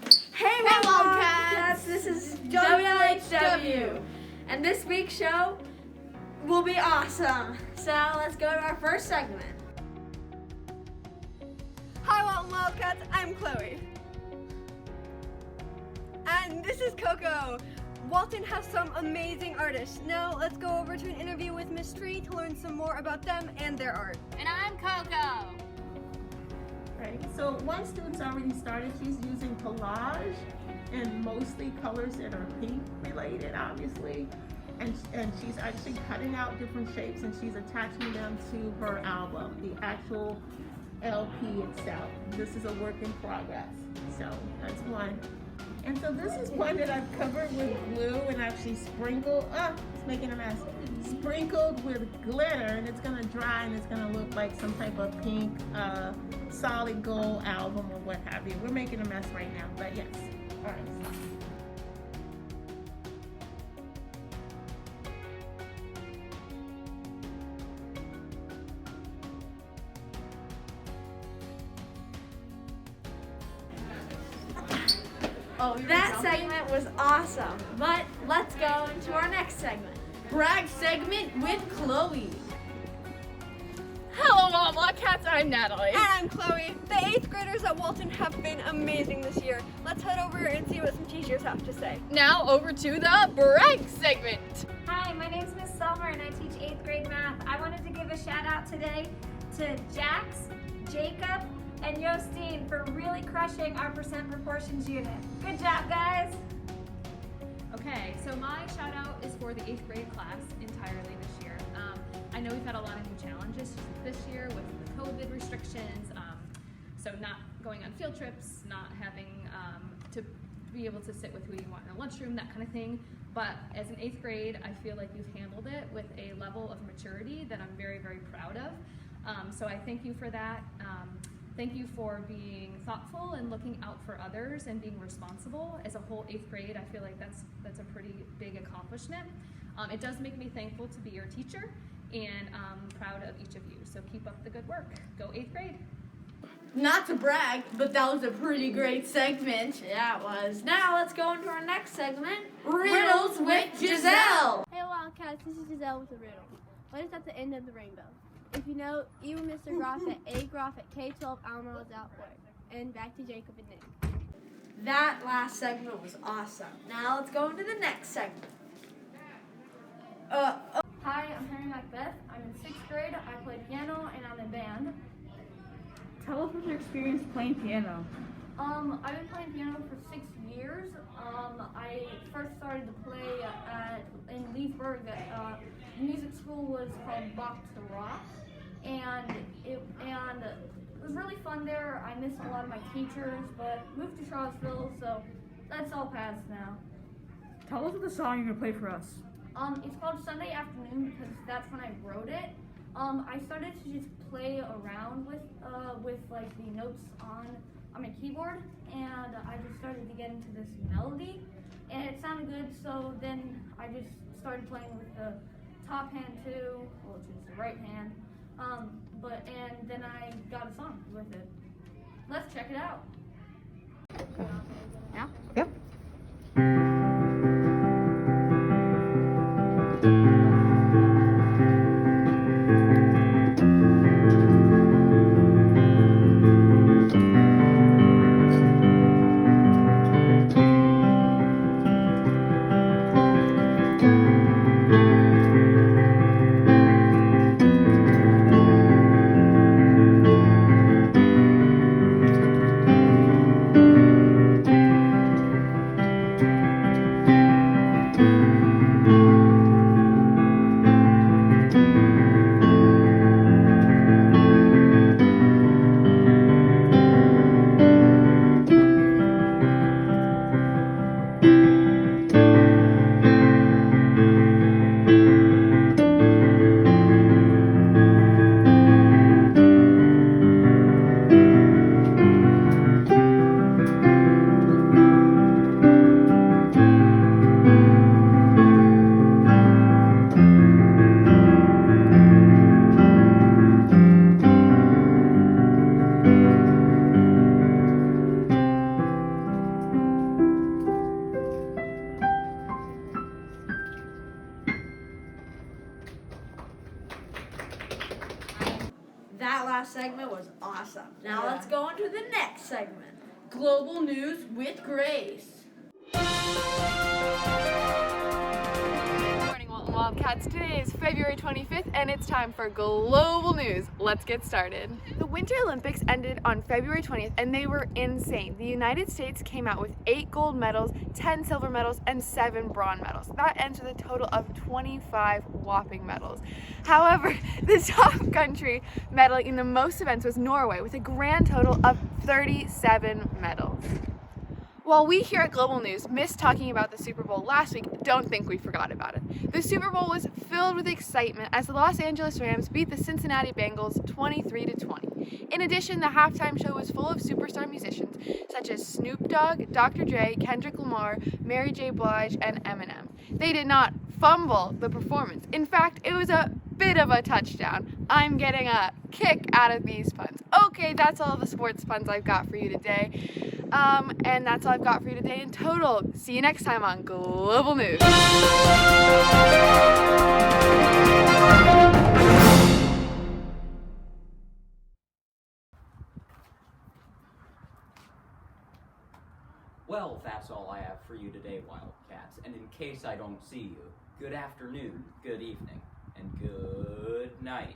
Hey Wildcats! This is WLHW, and this week's show will be awesome. So let's go to our first segment. Hi Walton Wildcats, I'm Chloe. And this is Coco. Walton has some amazing artists. Now let's go over to an interview with Miss Tree to learn some more about them and their art. And I'm Coco. Right. So one student's already started. She's using collage and mostly colors that are pink related, obviously. And she's actually cutting out different shapes and she's attaching them to her album, the actual LP itself. This is a work in progress. So that's one. And so this is one that I've covered with glue and actually sprinkled, it's making a mess. Sprinkled with glitter, and it's gonna dry and it's gonna look like some type of pink solid gold album or what have you. We're making a mess right now, but yes. All right. That segment was awesome, but let's go into our next segment. Brag segment with Chloe. Hello, Wildcats. I'm Natalie. And I'm Chloe. The 8th graders at Walton have been amazing this year. Let's head over and see what some teachers have to say. Now over to the brag segment. Hi, my name is Miss Selmer and I teach 8th grade math. I wanted to give a shout out today to Jax, Jacob, and Yostine for really crushing our percent proportions unit. Good job, guys! Okay, so my shout out is for the 8th grade class entirely this year. I know we've had a lot of new challenges this year with the COVID restrictions, so not going on field trips, not having to be able to sit with who you want in the lunchroom, that kind of thing. But as an 8th grade, I feel like you've handled it with a level of maturity that I'm very, very proud of. So I thank you for that. Thank you for being thoughtful and looking out for others and being responsible. As a whole 8th grade, I feel like that's a pretty big accomplishment. It does make me thankful to be your teacher, and I'm proud of each of you. So keep up the good work. Go 8th grade. Not to brag, but that was a pretty great segment. Yeah, it was. Now let's go into our next segment, Riddles with Giselle. Hey Wildcats, this is Giselle with a riddle. What is at the end of the rainbow? If you know, even Mr. Groff at A. Groff at K-12 Alma was out for it. And back to Jacob and Nick. That last segment was awesome. Now let's go into the next segment. Hi, I'm Henry Macbeth. I'm in 6th grade. I play piano and I'm in band. Tell us what's your experience playing piano. I've been playing piano for 6 years. I first started to play in Leesburg. The music school was called Bach to Rock, and it was really fun there. I missed a lot of my teachers, but moved to Charlottesville, so that's all past now. Tell us what the song you're gonna play for us. It's called Sunday Afternoon because that's when I wrote it. I started to just play around with like the notes on my keyboard, and I just started to get into this melody, and it sounded good. So then I just started playing with the top hand too, which is the right hand. And then I got a song with it. Let's check it out. Yeah? Yep. segment. Global news with Grace. Good morning, Walton Wildcats. Today is February 25th and it's time for global news. Let's get started. The Winter Olympics ended on February 20th and they were insane. The United States came out with 8 gold medals, 10 silver medals, and 7 bronze medals. That ends with a total of 25 whopping medals. However, the top country medaling in the most events was Norway with a grand total of 37 medals. While we here at Global News missed talking about the Super Bowl last week, don't think we forgot about it. The Super Bowl was filled with excitement as the Los Angeles Rams beat the Cincinnati Bengals 23-20. In addition, the halftime show was full of superstar musicians such as Snoop Dogg, Dr. Dre, Kendrick Lamar, Mary J. Blige, and Eminem. They did not fumble the performance. In fact, it was a bit of a touchdown. I'm getting a kick out of these puns. Okay, that's all the sports puns I've got for you today. And that's all I've got for you today in total. See you next time on Global News. Well, that's all I have for you today, Wildcats. And in case I don't see you, good afternoon, good evening, and good night.